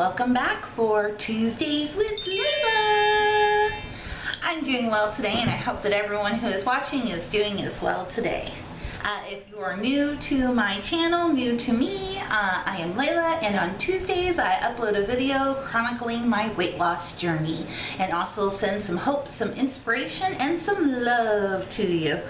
welcome back for Tuesdays with Leyla. I'm doing well today, and I hope that everyone who is watching is doing as well today. If you are new to my channel, new to me, I am Leyla, and on Tuesdays I upload a video chronicling my weight loss journey and also send some hope, some inspiration, and some love to you.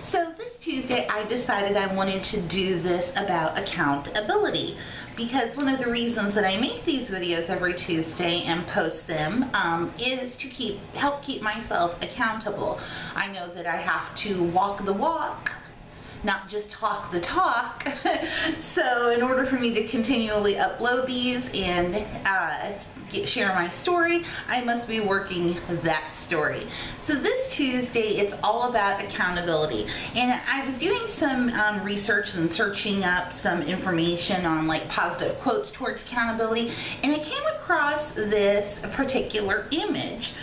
So this Tuesday I decided I wanted to do this about accountability, because one of the reasons that I make these videos every Tuesday and post them is to help keep myself accountable. I know that I have to walk the walk, not just talk the talk. So in order for me to continually upload these and share my story, I must be working that story. So this Tuesday, it's all about accountability. And I was doing some research and searching up some information on like positive quotes towards accountability, and I came across this particular image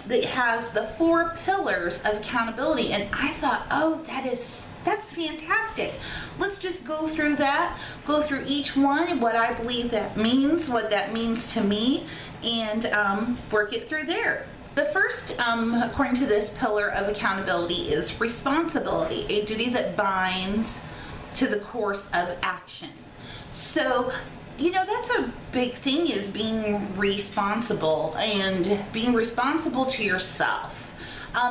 that has the 4 pillars of accountability, and I thought, oh, that's fantastic. Let's just go through that, go through each one, what I believe that means, what that means to me, and work it through there. The first, according to this pillar of accountability, is responsibility, a duty that binds to the course of action. So, you know, that's a big thing, is being responsible, and being responsible to yourself.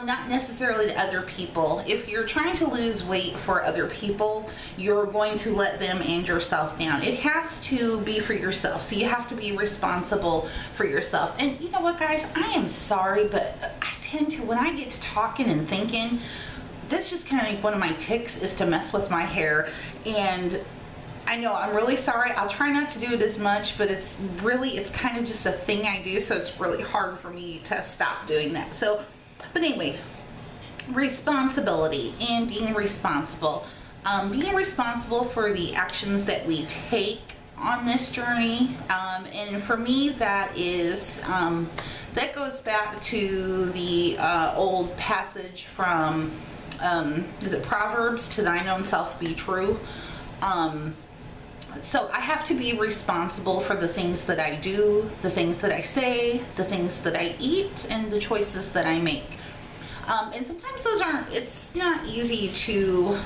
Not necessarily to other people. If you're trying to lose weight for other people, you're going to let them and yourself down. It has to be for yourself. So you have to be responsible for yourself. And you know what, guys? I am sorry, but I tend to, when I get to talking and thinking, that's just kind of like one of my tics, is to mess with my hair. And I know, I'm really sorry. I'll try not to do it as much, but it's kind of just a thing I do. So it's really hard for me to stop doing that. So, but anyway, responsibility and being responsible. Being responsible for the actions that we take on this journey. And for me, that goes back to the old passage from, is it Proverbs? To thine own self be true. So I have to be responsible for the things that I do, the things that I say, the things that I eat, and the choices that I make. And sometimes it's not easy to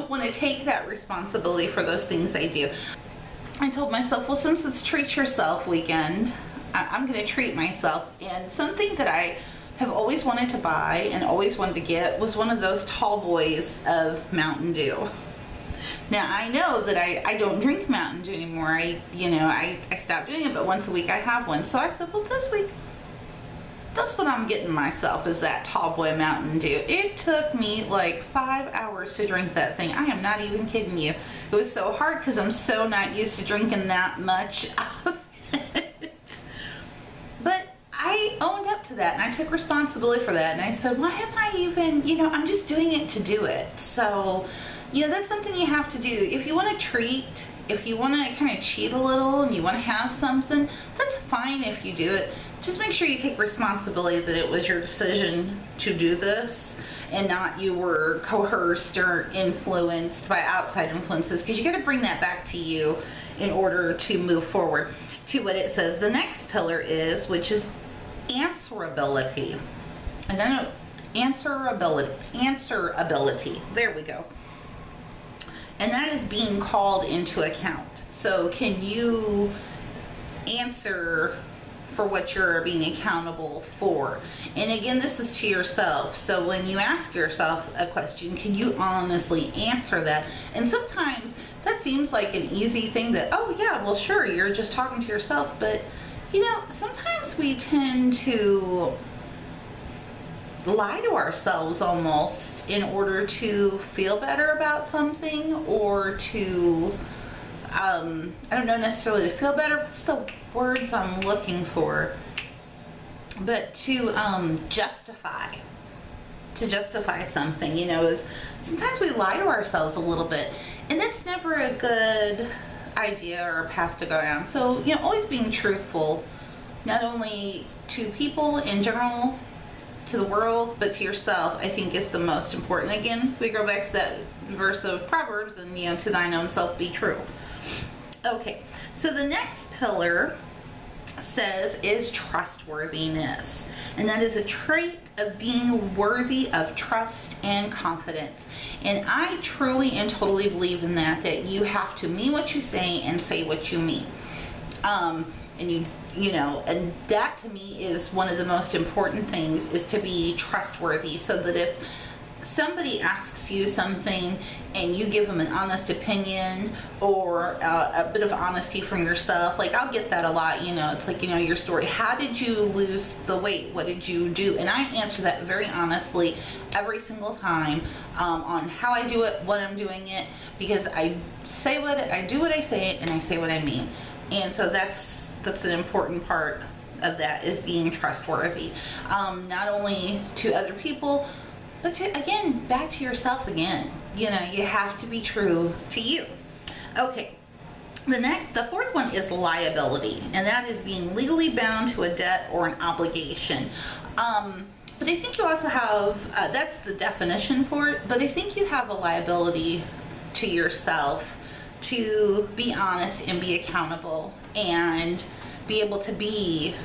want to take that responsibility for those things I do. I told myself, well, since it's Treat Yourself weekend, I'm going to treat myself. And something that I have always wanted to buy and always wanted to get was one of those tall boys of Mountain Dew. Now, I know that I don't drink Mountain Dew anymore. I stopped doing it, but once a week I have one. So I said, well, this week, that's what I'm getting myself, is that tall boy Mountain Dew. It took me like 5 hours to drink that thing. I am not even kidding you. It was so hard because I'm so not used to drinking that much of it. But I owned up to that, and I took responsibility for that. And I said, why am I even, I'm just doing it to do it. So, that's something you have to do. If you want to treat, if you want to kind of cheat a little and you want to have something, that's fine if you do it. Just make sure you take responsibility that it was your decision to do this, and not you were coerced or influenced by outside influences, because you got to bring that back to you in order to move forward to what it says the next pillar is, which is answerability. I don't know, answerability. There we go. And that is being called into account. So can you answer for what you're being accountable for? And again, this is to yourself. So when you ask yourself a question, can you honestly answer that? And sometimes that seems like an easy thing that, oh yeah, well sure, you're just talking to yourself. But sometimes we tend to lie to ourselves almost in order to feel better about something, or to I don't know necessarily to feel better. What's the words I'm looking for? But to justify something, is sometimes we lie to ourselves a little bit, and that's never a good idea or a path to go down. So, always being truthful, not only to people in general, to the world, but to yourself, I think is the most important. Again, we go back to that verse of Proverbs, and to thine own self be true. Okay, so the next pillar says is trustworthiness. And that is a trait of being worthy of trust and confidence. And I truly and totally believe in that you have to mean what you say and say what you mean. And and that to me is one of the most important things, is to be trustworthy, so that if somebody asks you something and you give them an honest opinion or a bit of honesty from yourself, like I'll get that a lot, it's like, your story, how did you lose the weight, what did you do? And I answer that very honestly every single time, on how I do it, what I'm doing it, because I do what I say, and I say what I mean. And so that's an important part of that, is being trustworthy, not only to other people, but again, back to yourself again. You have to be true to you. Okay. The fourth one is liability, and that is being legally bound to a debt or an obligation. But I think you also have, that's the definition for it, but I think you have a liability to yourself to be honest and be accountable and be able to be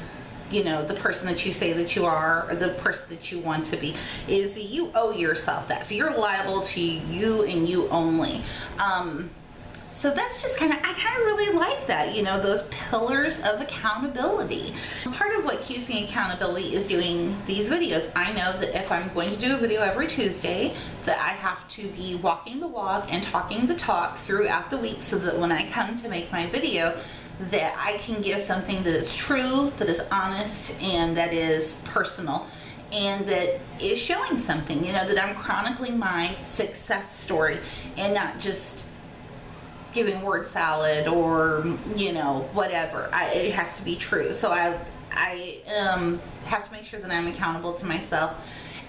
the person that you say that you are, or the person that you want to be, is that you owe yourself that. So you're liable to you and you only. So that's just I kind of really like that, those pillars of accountability. Part of what keeps me accountability is doing these videos. I know that if I'm going to do a video every Tuesday, that I have to be walking the walk and talking the talk throughout the week, so that when I come to make my video, that I can give something that is true, that is honest, and that is personal, and that is showing something, that I'm chronicling my success story and not just giving word salad or, whatever. It has to be true. So I have to make sure that I'm accountable to myself,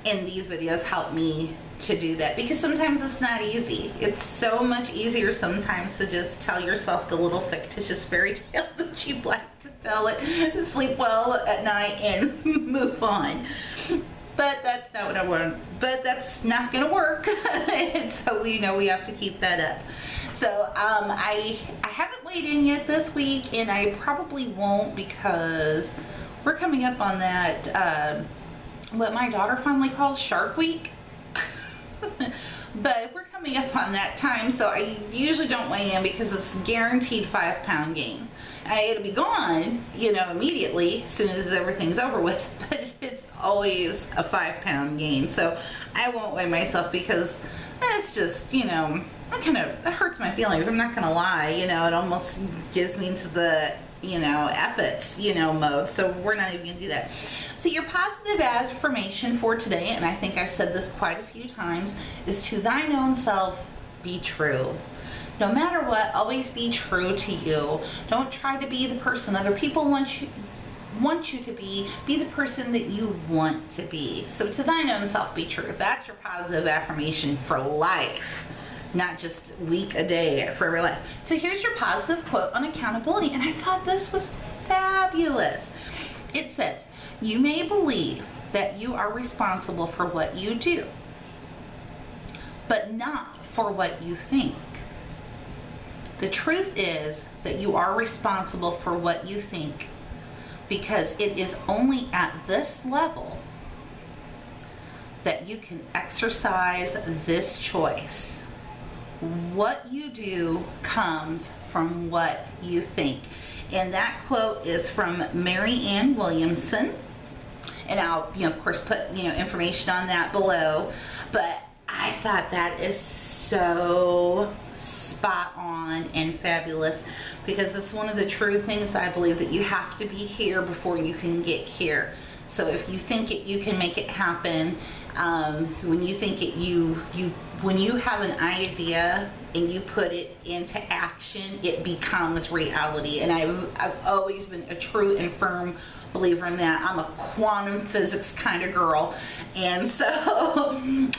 and these videos help me to do that, because sometimes it's not easy. It's so much easier sometimes to just tell yourself the little fictitious fairy tale that you'd like to tell it, sleep well at night, and move on. But that's not what I want. But that's not going to work. And so we have to keep that up. So I haven't weighed in yet this week, and I probably won't, because we're coming up on that, what my daughter fondly calls Shark Week. But we're coming up on that time, so I usually don't weigh in, because it's guaranteed 5-pound gain. It'll be gone, immediately as soon as everything's over with, but it's always a 5-pound gain. So I won't weigh myself, because that's just, it hurts my feelings. I'm not gonna lie, it almost gives me into the, F it's, mode. So we're not even gonna do that. So your positive affirmation for today, and I think I've said this quite a few times, is to thine own self be true. No matter what, always be true to you. Don't try to be the person other people want you to be. Be the person that you want to be. So to thine own self be true. That's your positive affirmation for life, not just week a day, for every life. So here's your positive quote on accountability, and I thought this was fabulous. It says, "You may believe that you are responsible for what you do, but not for what you think. The truth is that you are responsible for what you think, because it is only at this level that you can exercise this choice. What you do comes from what you think." And that quote is from Marianne Williamson. And I'll, of course, put, information on that below. But I thought that is so spot on and fabulous, because it's one of the true things that I believe, that you have to be here before you can get here. So if you think it, you can make it happen. When you think it, when you have an idea and you put it into action, it becomes reality. And I've always been a true and firm believer in that. I'm a quantum physics kind of girl, and so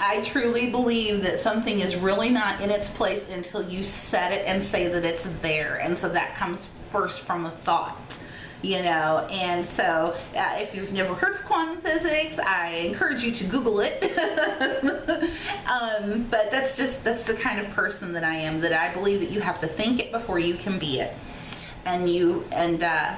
I truly believe that something is really not in its place until you set it and say that it's there. And so that comes first from a thought. And so if you've never heard of quantum physics, I encourage you to Google it. But that's the kind of person that I am, that I believe that you have to think it before you can be it.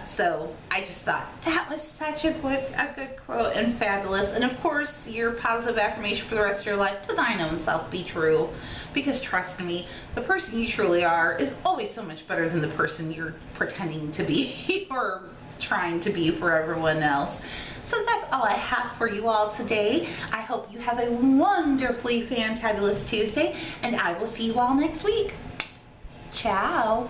So I just thought that was such a good quote and fabulous. And of course, your positive affirmation for the rest of your life: to thine own self be true. Because trust me, the person you truly are is always so much better than the person you're pretending to be or trying to be for everyone else. So that's all I have for you all today. I hope you have a wonderfully fantabulous Tuesday, and I will see you all next week. Ciao.